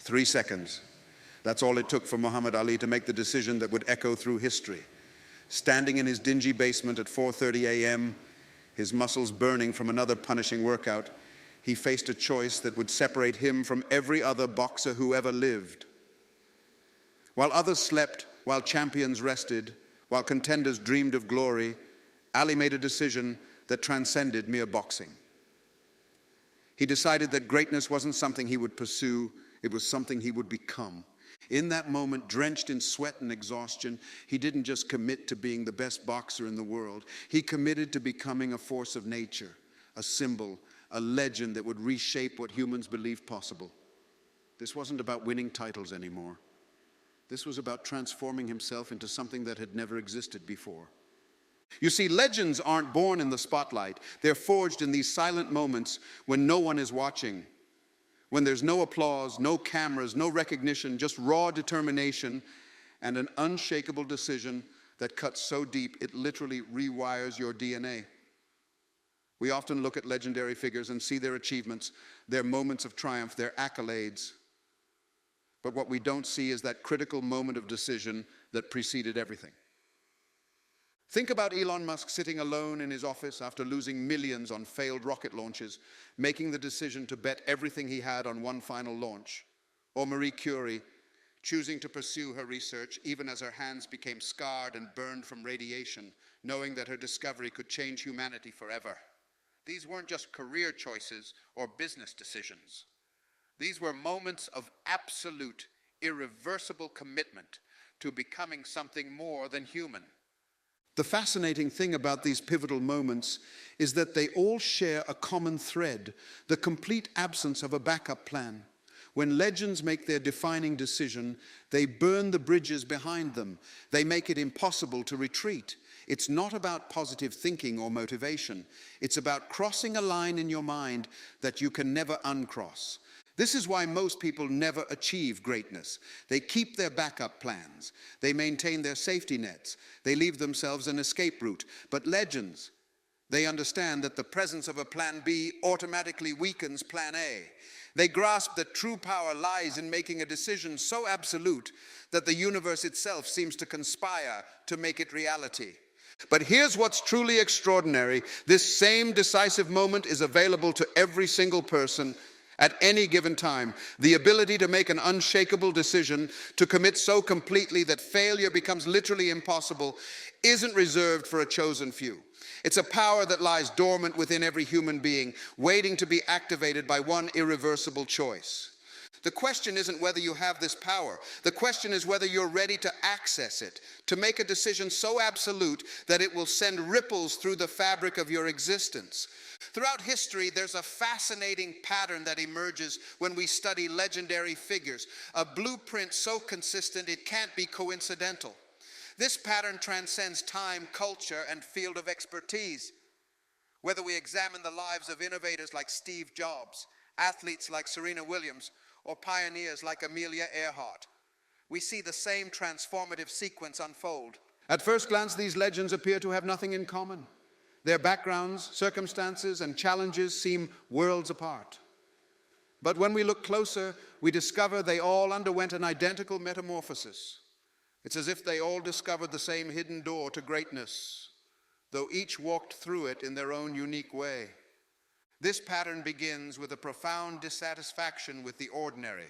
3 seconds. That's all it took for Muhammad Ali to make the decision that would echo through history. Standing in his dingy basement at 4:30 a.m., his muscles burning from another punishing workout, he faced a choice that would separate him from every other boxer who ever lived. While others slept, while champions rested, while contenders dreamed of glory, Ali made a decision that transcended mere boxing. He decided that greatness wasn't something he would pursue, it was something he would become. In that moment, drenched in sweat and exhaustion, he didn't just commit to being the best boxer in the world. He committed to becoming a force of nature, a symbol, a legend that would reshape what humans believed possible. This wasn't about winning titles anymore. This was about transforming himself into something that had never existed before. You see, legends aren't born in the spotlight. They're forged in these silent moments when no one is watching, when there's no applause, no cameras, no recognition, just raw determination and an unshakable decision that cuts so deep it literally rewires your DNA. We often look at legendary figures and see their achievements, their moments of triumph, their accolades. But what we don't see is that critical moment of decision that preceded everything. Think about Elon Musk sitting alone in his office after losing millions on failed rocket launches, making the decision to bet everything he had on one final launch. Or Marie Curie choosing to pursue her research even as her hands became scarred and burned from radiation, knowing that her discovery could change humanity forever. These weren't just career choices or business decisions. These were moments of absolute, irreversible commitment to becoming something more than human. The fascinating thing about these pivotal moments is that they all share a common thread, the complete absence of a backup plan. When legends make their defining decision, they burn the bridges behind them. They make it impossible to retreat. It's not about positive thinking or motivation. It's about crossing a line in your mind that you can never uncross. This is why most people never achieve greatness. They keep their backup plans. They maintain their safety nets. They leave themselves an escape route. But legends, they understand that the presence of a plan B automatically weakens plan A. They grasp that true power lies in making a decision so absolute that the universe itself seems to conspire to make it reality. But here's what's truly extraordinary. This same decisive moment is available to every single person at any given time. The ability to make an unshakable decision, to commit so completely that failure becomes literally impossible, isn't reserved for a chosen few. It's a power that lies dormant within every human being, waiting to be activated by one irreversible choice. The question isn't whether you have this power. The question is whether you're ready to access it, to make a decision so absolute that it will send ripples through the fabric of your existence. Throughout history, there's a fascinating pattern that emerges when we study legendary figures, a blueprint so consistent it can't be coincidental. This pattern transcends time, culture, and field of expertise. Whether we examine the lives of innovators like Steve Jobs, athletes like Serena Williams, or pioneers like Amelia Earhart, we see the same transformative sequence unfold. At first glance, these legends appear to have nothing in common. Their backgrounds, circumstances, and challenges seem worlds apart. But when we look closer, we discover they all underwent an identical metamorphosis. It's as if they all discovered the same hidden door to greatness, though each walked through it in their own unique way. This pattern begins with a profound dissatisfaction with the ordinary.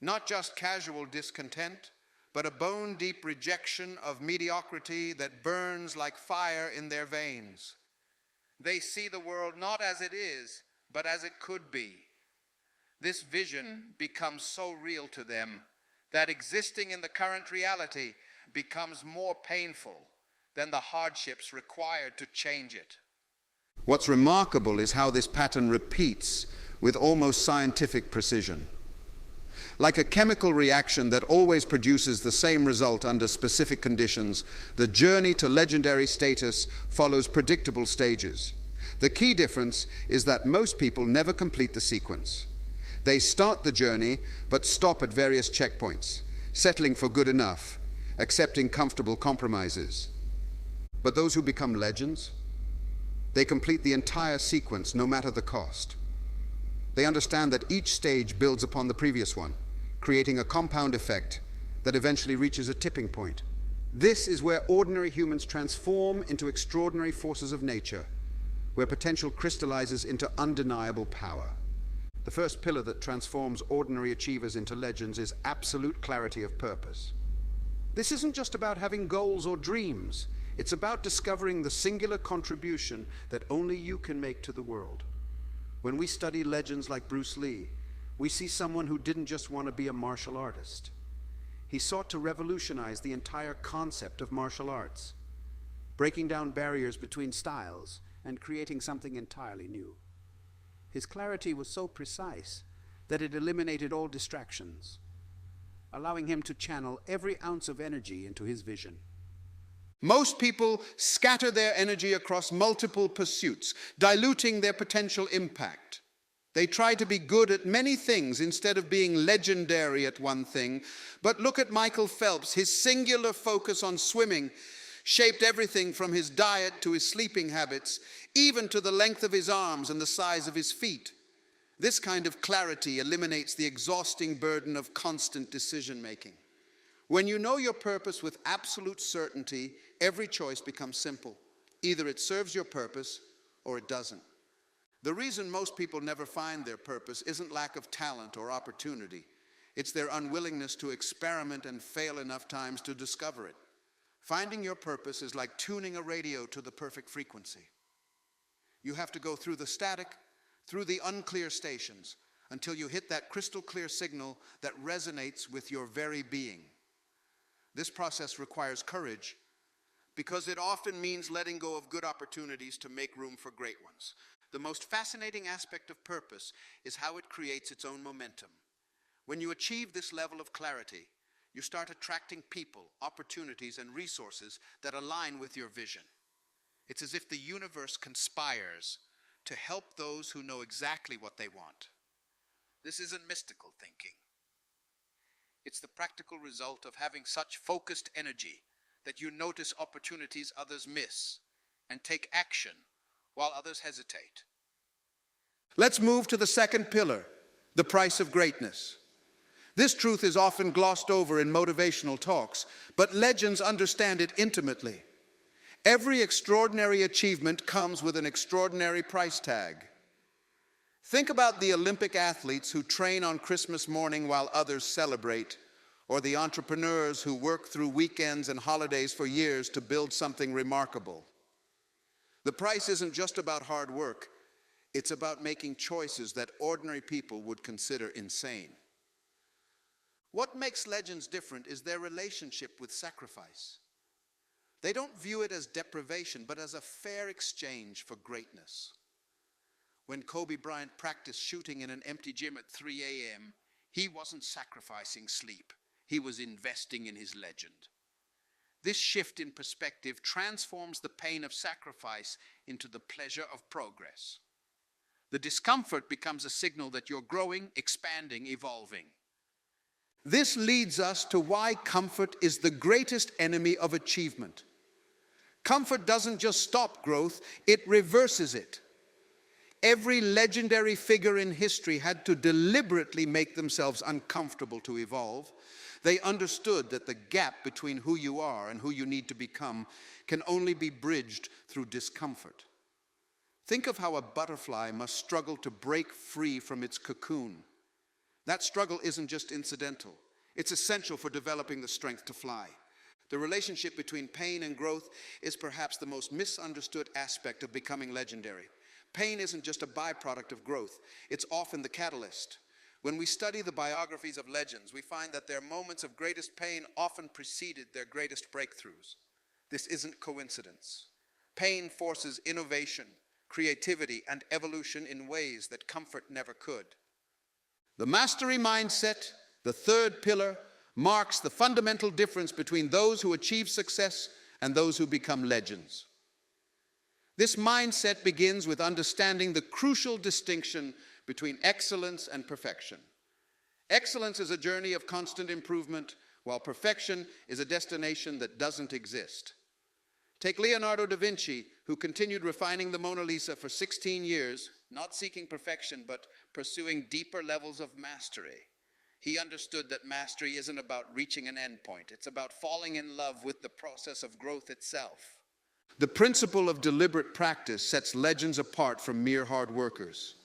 Not just casual discontent, but a bone-deep rejection of mediocrity that burns like fire in their veins. They see the world not as it is, but as it could be. This vision becomes so real to them that existing in the current reality becomes more painful than the hardships required to change it. What's remarkable is how this pattern repeats with almost scientific precision. Like a chemical reaction that always produces the same result under specific conditions, the journey to legendary status follows predictable stages. The key difference is that most people never complete the sequence. They start the journey, but stop at various checkpoints, settling for good enough, accepting comfortable compromises. But those who become legends, they complete the entire sequence, no matter the cost. They understand that each stage builds upon the previous one, creating a compound effect that eventually reaches a tipping point. This is where ordinary humans transform into extraordinary forces of nature, where potential crystallizes into undeniable power. The first pillar that transforms ordinary achievers into legends is absolute clarity of purpose. This isn't just about having goals or dreams. It's about discovering the singular contribution that only you can make to the world. When we study legends like Bruce Lee, we see someone who didn't just want to be a martial artist. He sought to revolutionize the entire concept of martial arts, breaking down barriers between styles and creating something entirely new. His clarity was so precise that it eliminated all distractions, allowing him to channel every ounce of energy into his vision. Most people scatter their energy across multiple pursuits, diluting their potential impact. They try to be good at many things instead of being legendary at one thing. But look at Michael Phelps. His singular focus on swimming shaped everything from his diet to his sleeping habits, even to the length of his arms and the size of his feet. This kind of clarity eliminates the exhausting burden of constant decision-making. When you know your purpose with absolute certainty, every choice becomes simple. Either it serves your purpose or it doesn't. The reason most people never find their purpose isn't lack of talent or opportunity. It's their unwillingness to experiment and fail enough times to discover it. Finding your purpose is like tuning a radio to the perfect frequency. You have to go through the static, through the unclear stations, until you hit that crystal clear signal that resonates with your very being. This process requires courage because it often means letting go of good opportunities to make room for great ones. The most fascinating aspect of purpose is how it creates its own momentum. When you achieve this level of clarity, you start attracting people, opportunities, and resources that align with your vision. It's as if the universe conspires to help those who know exactly what they want. This isn't mystical thinking. It's the practical result of having such focused energy that you notice opportunities others miss and take action while others hesitate. Let's move to the second pillar, the price of greatness. This truth is often glossed over in motivational talks, but legends understand it intimately. Every extraordinary achievement comes with an extraordinary price tag. Think about the Olympic athletes who train on Christmas morning while others celebrate, or the entrepreneurs who work through weekends and holidays for years to build something remarkable. The price isn't just about hard work, it's about making choices that ordinary people would consider insane. What makes legends different is their relationship with sacrifice. They don't view it as deprivation, but as a fair exchange for greatness. When Kobe Bryant practiced shooting in an empty gym at 3 a.m., he wasn't sacrificing sleep. He was investing in his legend. This shift in perspective transforms the pain of sacrifice into the pleasure of progress. The discomfort becomes a signal that you're growing, expanding, evolving. This leads us to why comfort is the greatest enemy of achievement. Comfort doesn't just stop growth, it reverses it. Every legendary figure in history had to deliberately make themselves uncomfortable to evolve. They understood that the gap between who you are and who you need to become can only be bridged through discomfort. Think of how a butterfly must struggle to break free from its cocoon. That struggle isn't just incidental. It's essential for developing the strength to fly. The relationship between pain and growth is perhaps the most misunderstood aspect of becoming legendary. Pain isn't just a byproduct of growth. It's often the catalyst. When we study the biographies of legends, we find that their moments of greatest pain often preceded their greatest breakthroughs. This isn't coincidence. Pain forces innovation, creativity, and evolution in ways that comfort never could. The mastery mindset, the third pillar, marks the fundamental difference between those who achieve success and those who become legends. This mindset begins with understanding the crucial distinction between excellence and perfection. Excellence is a journey of constant improvement, while perfection is a destination that doesn't exist. Take Leonardo da Vinci, who continued refining the Mona Lisa for 16 years, not seeking perfection, but pursuing deeper levels of mastery. He understood that mastery isn't about reaching an endpoint. It's about falling in love with the process of growth itself. The principle of deliberate practice sets legends apart from mere hard workers.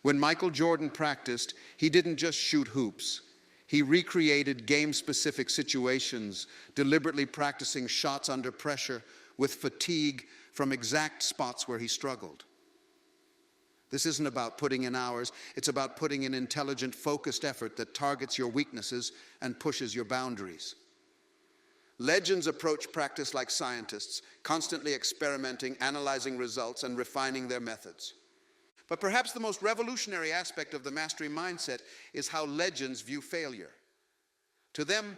When Michael Jordan practiced, he didn't just shoot hoops. He recreated game-specific situations, deliberately practicing shots under pressure with fatigue from exact spots where he struggled. This isn't about putting in hours, it's about putting in intelligent, focused effort that targets your weaknesses and pushes your boundaries. Legends approach practice like scientists, constantly experimenting, analyzing results, and refining their methods. But perhaps the most revolutionary aspect of the mastery mindset is how legends view failure. To them,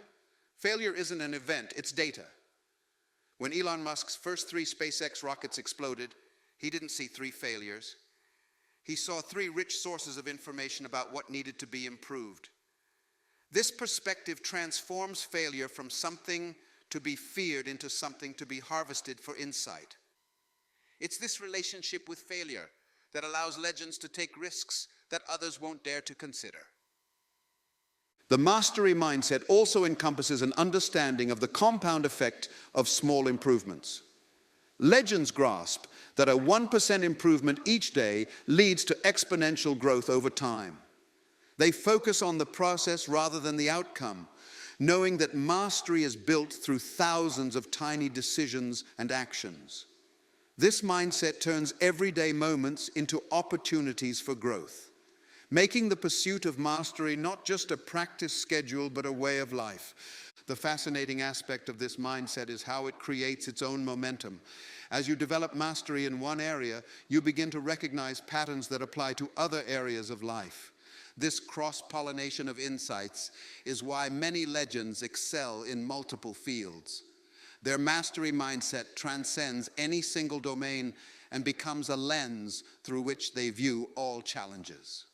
failure isn't an event, it's data. When Elon Musk's first 3 SpaceX rockets exploded, he didn't see 3 failures. He saw 3 rich sources of information about what needed to be improved. This perspective transforms failure from something to be feared into something to be harvested for insight. It's this relationship with failure that allows legends to take risks that others won't dare to consider. The mastery mindset also encompasses an understanding of the compound effect of small improvements. Legends grasp that a 1% improvement each day leads to exponential growth over time. They focus on the process rather than the outcome, knowing that mastery is built through thousands of tiny decisions and actions. This mindset turns everyday moments into opportunities for growth, making the pursuit of mastery not just a practice schedule but a way of life. The fascinating aspect of this mindset is how it creates its own momentum. As you develop mastery in one area, you begin to recognize patterns that apply to other areas of life. This cross-pollination of insights is why many legends excel in multiple fields. Their mastery mindset transcends any single domain and becomes a lens through which they view all challenges.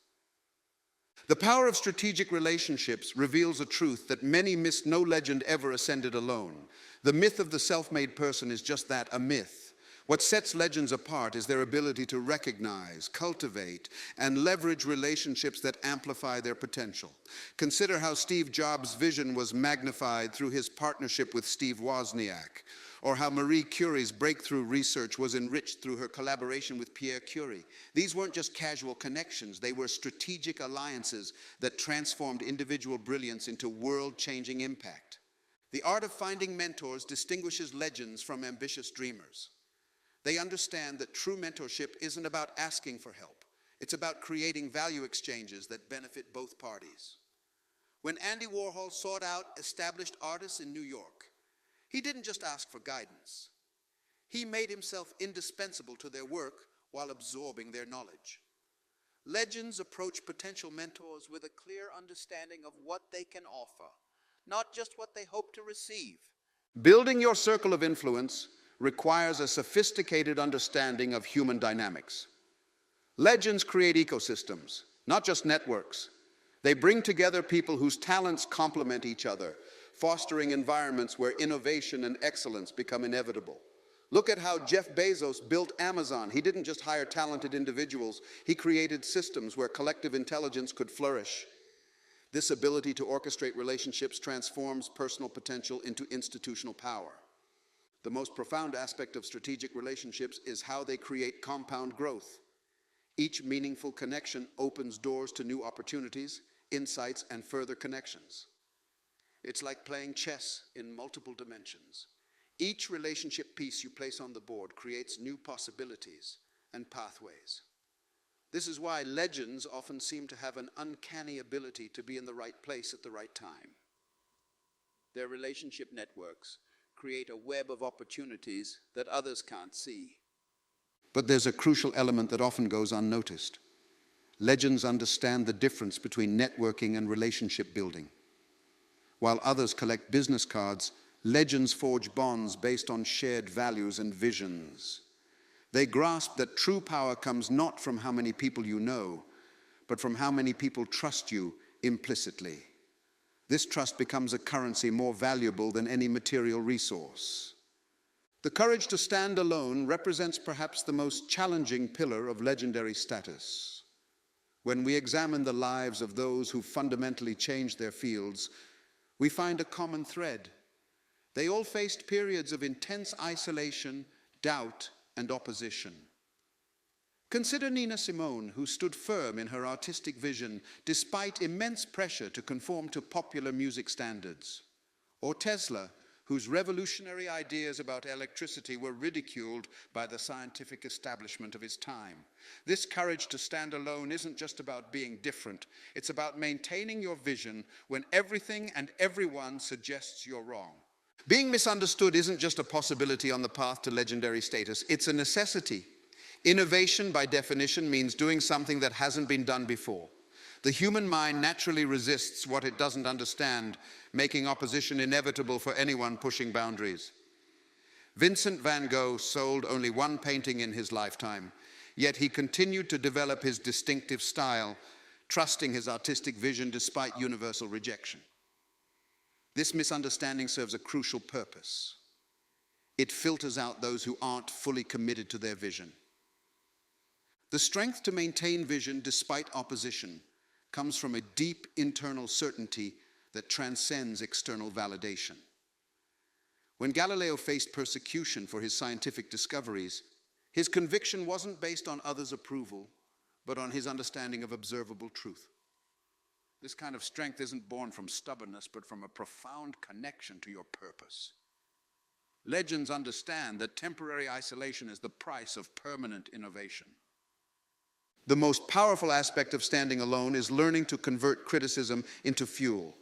The power of strategic relationships reveals a truth that many miss. No legend ever ascended alone. The myth of the self-made person is just that, a myth. What sets legends apart is their ability to recognize, cultivate, and leverage relationships that amplify their potential. Consider how Steve Jobs' vision was magnified through his partnership with Steve Wozniak, or how Marie Curie's breakthrough research was enriched through her collaboration with Pierre Curie. These weren't just casual connections, they were strategic alliances that transformed individual brilliance into world-changing impact. The art of finding mentors distinguishes legends from ambitious dreamers. They understand that true mentorship isn't about asking for help. It's about creating value exchanges that benefit both parties. When Andy Warhol sought out established artists in New York, he didn't just ask for guidance. He made himself indispensable to their work while absorbing their knowledge. Legends approach potential mentors with a clear understanding of what they can offer, not just what they hope to receive. Building your circle of influence requires a sophisticated understanding of human dynamics. Legends create ecosystems, not just networks. They bring together people whose talents complement each other, fostering environments where innovation and excellence become inevitable. Look at how Jeff Bezos built Amazon. He didn't just hire talented individuals, he created systems where collective intelligence could flourish. This ability to orchestrate relationships transforms personal potential into institutional power. The most profound aspect of strategic relationships is how they create compound growth. Each meaningful connection opens doors to new opportunities, insights, and further connections. It's like playing chess in multiple dimensions. Each relationship piece you place on the board creates new possibilities and pathways. This is why legends often seem to have an uncanny ability to be in the right place at the right time. Their relationship networks create a web of opportunities that others can't see. But there's a crucial element that often goes unnoticed. Legends understand the difference between networking and relationship building. While others collect business cards, legends forge bonds based on shared values and visions. They grasp that true power comes not from how many people you know, but from how many people trust you implicitly. This trust becomes a currency more valuable than any material resource. The courage to stand alone represents perhaps the most challenging pillar of legendary status. When we examine the lives of those who fundamentally changed their fields, we find a common thread. They all faced periods of intense isolation, doubt, and opposition. Consider Nina Simone, who stood firm in her artistic vision despite immense pressure to conform to popular music standards. Or Tesla, whose revolutionary ideas about electricity were ridiculed by the scientific establishment of his time. This courage to stand alone isn't just about being different. It's about maintaining your vision when everything and everyone suggests you're wrong. Being misunderstood isn't just a possibility on the path to legendary status, it's a necessity. Innovation, by definition, means doing something that hasn't been done before. The human mind naturally resists what it doesn't understand, making opposition inevitable for anyone pushing boundaries. Vincent van Gogh sold only one painting in his lifetime, yet he continued to develop his distinctive style, trusting his artistic vision despite universal rejection. This misunderstanding serves a crucial purpose. It filters out those who aren't fully committed to their vision. The strength to maintain vision despite opposition comes from a deep internal certainty that transcends external validation. When Galileo faced persecution for his scientific discoveries, his conviction wasn't based on others' approval, but on his understanding of observable truth. This kind of strength isn't born from stubbornness, but from a profound connection to your purpose. Legends understand that temporary isolation is the price of permanent innovation. The most powerful aspect of standing alone is learning to convert criticism into fuel.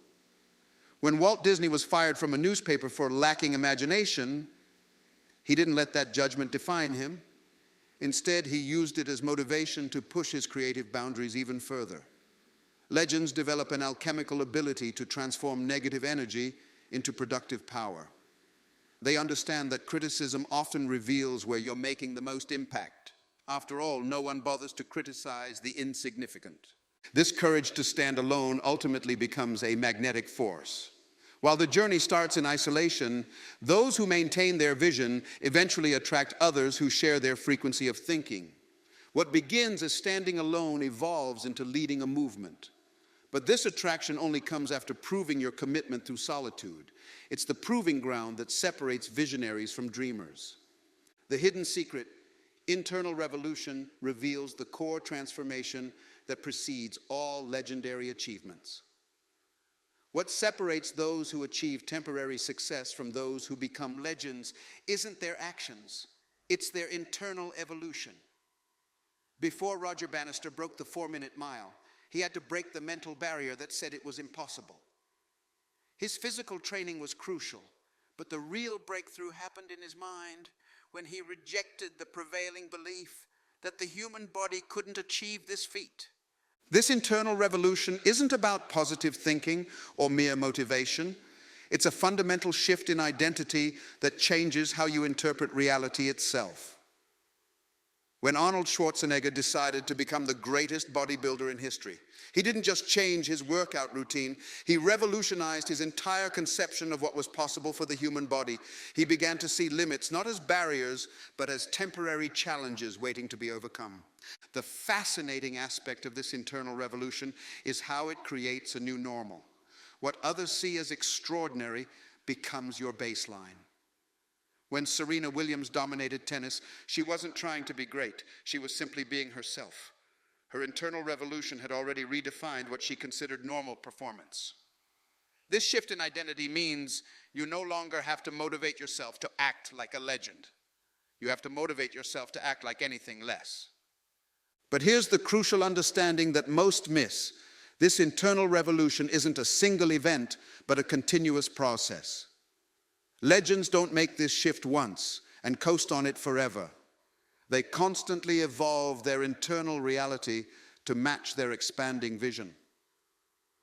When Walt Disney was fired from a newspaper for lacking imagination, he didn't let that judgment define him. Instead, he used it as motivation to push his creative boundaries even further. Legends develop an alchemical ability to transform negative energy into productive power. They understand that criticism often reveals where you're making the most impact. After all, no one bothers to criticize the insignificant. This courage to stand alone ultimately becomes a magnetic force. While the journey starts in isolation, those who maintain their vision eventually attract others who share their frequency of thinking. What begins as standing alone evolves into leading a movement. But this attraction only comes after proving your commitment through solitude. It's the proving ground that separates visionaries from dreamers. The hidden secret, internal revolution, reveals the core transformation that precedes all legendary achievements. What separates those who achieve temporary success from those who become legends isn't their actions, it's their internal evolution. Before Roger Bannister broke the 4-minute mile, he had to break the mental barrier that said it was impossible. His physical training was crucial, but the real breakthrough happened in his mind when he rejected the prevailing belief that the human body couldn't achieve this feat. This internal revolution isn't about positive thinking or mere motivation. It's a fundamental shift in identity that changes how you interpret reality itself. When Arnold Schwarzenegger decided to become the greatest bodybuilder in history, he didn't just change his workout routine, he revolutionized his entire conception of what was possible for the human body. He began to see limits not as barriers, but as temporary challenges waiting to be overcome. The fascinating aspect of this internal revolution is how it creates a new normal. What others see as extraordinary becomes your baseline. When Serena Williams dominated tennis, she wasn't trying to be great. She was simply being herself. Her internal revolution had already redefined what she considered normal performance. This shift in identity means you no longer have to motivate yourself to act like a legend. You have to motivate yourself to act like anything less. But here's the crucial understanding that most miss. This internal revolution isn't a single event, but a continuous process. Legends don't make this shift once and coast on it forever. They constantly evolve their internal reality to match their expanding vision.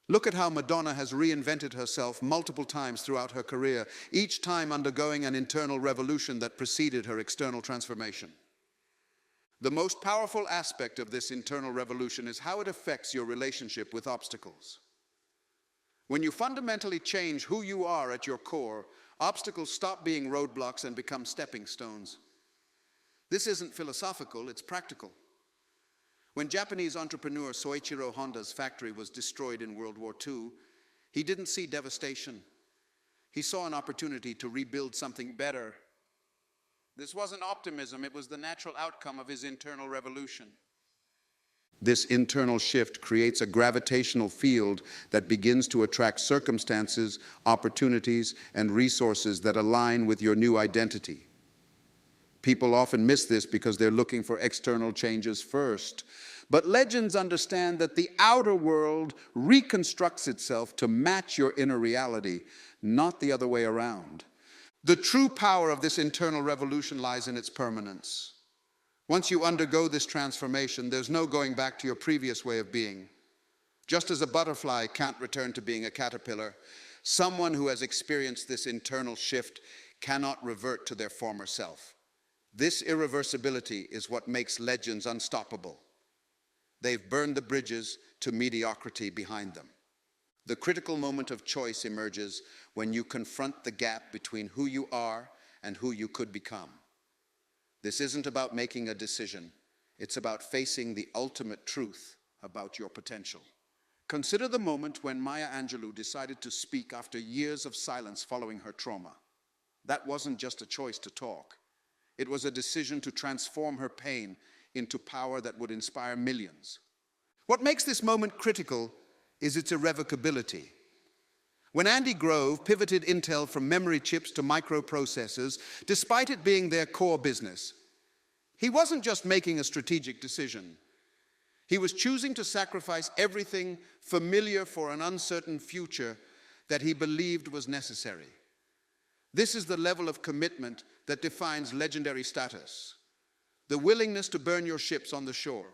Look at how Madonna has reinvented herself multiple times throughout her career, each time undergoing an internal revolution that preceded her external transformation. The most powerful aspect of this internal revolution is how it affects your relationship with obstacles. When you fundamentally change who you are at your core, Obstacles stop being roadblocks and become stepping stones. This isn't philosophical, it's practical. When Japanese entrepreneur Soichiro Honda's factory was destroyed in World War II, he didn't see devastation. He saw an opportunity to rebuild something better. This wasn't optimism, it was the natural outcome of his internal revolution. This internal shift creates a gravitational field that begins to attract circumstances, opportunities, and resources that align with your new identity. People often miss this because they're looking for external changes first. But legends understand that the outer world reconstructs itself to match your inner reality, not the other way around. The true power of this internal revolution lies in its permanence. Once you undergo this transformation, there's no going back to your previous way of being. Just as a butterfly can't return to being a caterpillar, someone who has experienced this internal shift cannot revert to their former self. This irreversibility is what makes legends unstoppable. They've burned the bridges to mediocrity behind them. The critical moment of choice emerges when you confront the gap between who you are and who you could become. This isn't about making a decision. It's about facing the ultimate truth about your potential. Consider the moment when Maya Angelou decided to speak after years of silence following her trauma. That wasn't just a choice to talk. It was a decision to transform her pain into power that would inspire millions. What makes this moment critical is its irrevocability. When Andy Grove pivoted Intel from memory chips to microprocessors, despite it being their core business, he wasn't just making a strategic decision. He was choosing to sacrifice everything familiar for an uncertain future that he believed was necessary. This is the level of commitment that defines legendary status. The willingness to burn your ships on the shore.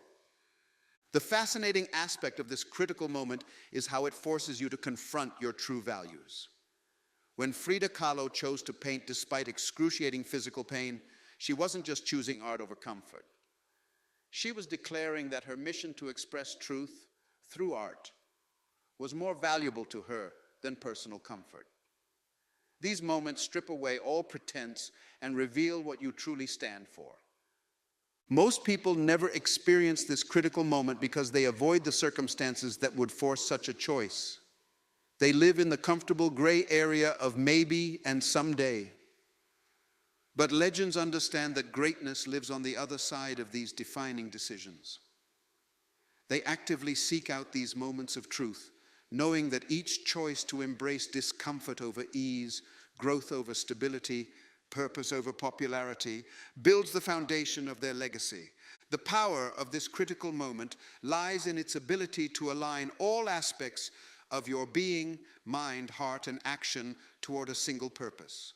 The fascinating aspect of this critical moment is how it forces you to confront your true values. When Frida Kahlo chose to paint despite excruciating physical pain, she wasn't just choosing art over comfort. She was declaring that her mission to express truth through art was more valuable to her than personal comfort. These moments strip away all pretense and reveal what you truly stand for. Most people never experience this critical moment because they avoid the circumstances that would force such a choice. They live in the comfortable gray area of maybe and someday. But legends understand that greatness lives on the other side of these defining decisions. They actively seek out these moments of truth, knowing that each choice to embrace discomfort over ease, growth over stability, purpose over popularity, builds the foundation of their legacy. The power of this critical moment lies in its ability to align all aspects of your being, mind, heart, and action toward a single purpose.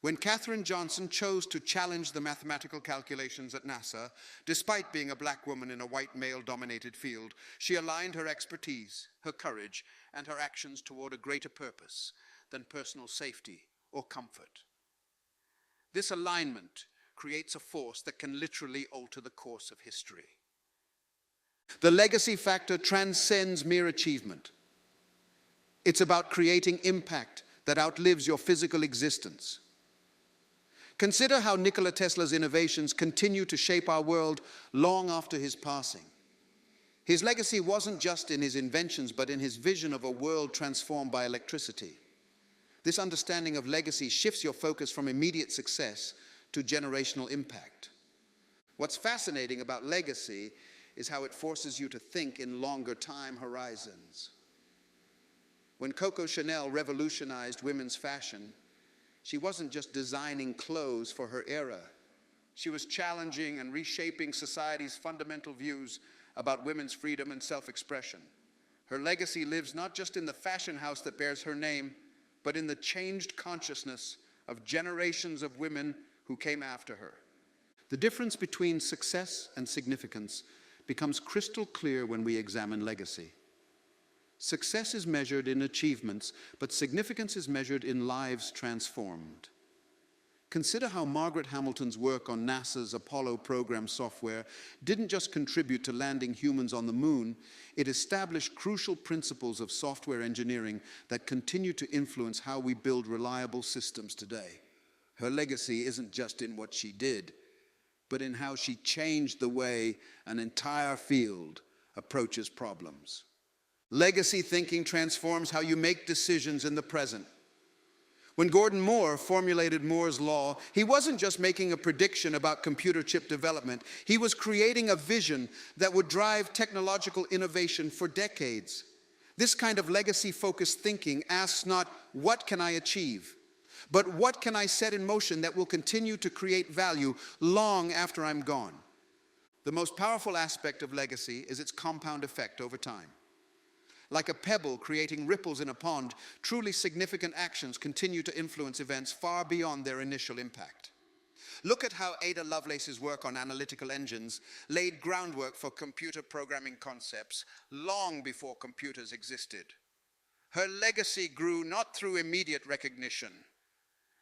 When Katherine Johnson chose to challenge the mathematical calculations at NASA, despite being a black woman in a white male-dominated field, she aligned her expertise, her courage, and her actions toward a greater purpose than personal safety or comfort. This alignment creates a force that can literally alter the course of history. The legacy factor transcends mere achievement. It's about creating impact that outlives your physical existence. Consider how Nikola Tesla's innovations continue to shape our world long after his passing. His legacy wasn't just in his inventions, but in his vision of a world transformed by electricity. This understanding of legacy shifts your focus from immediate success to generational impact. What's fascinating about legacy is how it forces you to think in longer time horizons. When Coco Chanel revolutionized women's fashion, she wasn't just designing clothes for her era. She was challenging and reshaping society's fundamental views about women's freedom and self-expression. Her legacy lives not just in the fashion house that bears her name, but in the changed consciousness of generations of women who came after her. The difference between success and significance becomes crystal clear when we examine legacy. Success is measured in achievements, but significance is measured in lives transformed. Consider how Margaret Hamilton's work on NASA's Apollo program software didn't just contribute to landing humans on the moon, it established crucial principles of software engineering that continue to influence how we build reliable systems today. Her legacy isn't just in what she did, but in how she changed the way an entire field approaches problems. Legacy thinking transforms how you make decisions in the present. When Gordon Moore formulated Moore's law, he wasn't just making a prediction about computer chip development. He was creating a vision that would drive technological innovation for decades. This kind of legacy-focused thinking asks not, what can I achieve? But what can I set in motion that will continue to create value long after I'm gone? The most powerful aspect of legacy is its compound effect over time. Like a pebble creating ripples in a pond, truly significant actions continue to influence events far beyond their initial impact. Look at how Ada Lovelace's work on analytical engines laid groundwork for computer programming concepts long before computers existed. Her legacy grew not through immediate recognition,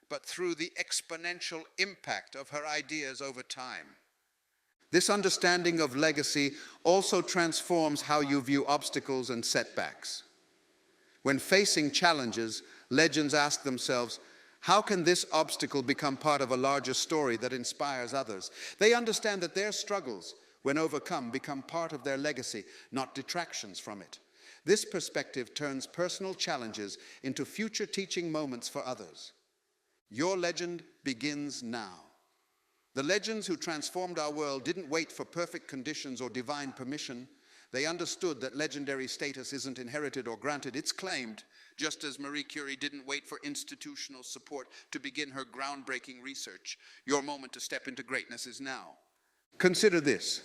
but through the exponential impact of her ideas over time. This understanding of legacy also transforms how you view obstacles and setbacks. When facing challenges, legends ask themselves, how can this obstacle become part of a larger story that inspires others? They understand that their struggles, when overcome, become part of their legacy, not detractions from it. This perspective turns personal challenges into future teaching moments for others. Your legend begins now. The legends who transformed our world didn't wait for perfect conditions or divine permission. They understood that legendary status isn't inherited or granted, it's claimed, just as Marie Curie didn't wait for institutional support to begin her groundbreaking research. Your moment to step into greatness is now. Consider this.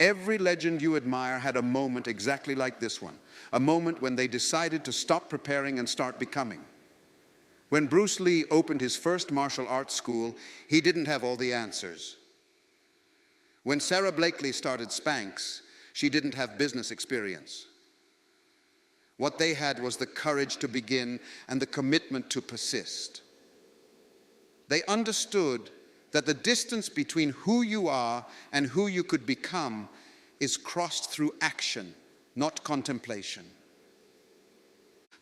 Every legend you admire had a moment exactly like this one, a moment when they decided to stop preparing and start becoming. When Bruce Lee opened his first martial arts school, he didn't have all the answers. When Sarah Blakely started Spanx, she didn't have business experience. What they had was the courage to begin and the commitment to persist. They understood that the distance between who you are and who you could become is crossed through action, not contemplation.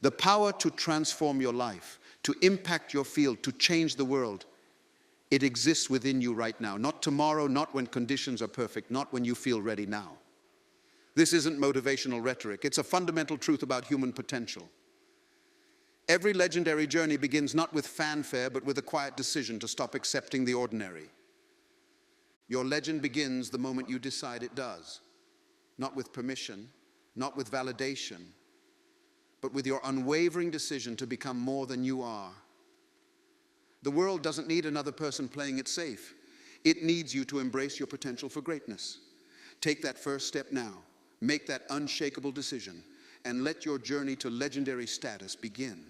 The power to transform your life, to impact your field, to change the world, it exists within you right now. Not tomorrow, not when conditions are perfect, not when you feel ready now. This isn't motivational rhetoric. It's a fundamental truth about human potential. Every legendary journey begins not with fanfare, but with a quiet decision to stop accepting the ordinary. Your legend begins the moment you decide it does. Not with permission, not with validation, but with your unwavering decision to become more than you are. The world doesn't need another person playing it safe. It needs you to embrace your potential for greatness. Take that first step now. Make that unshakable decision and let your journey to legendary status begin.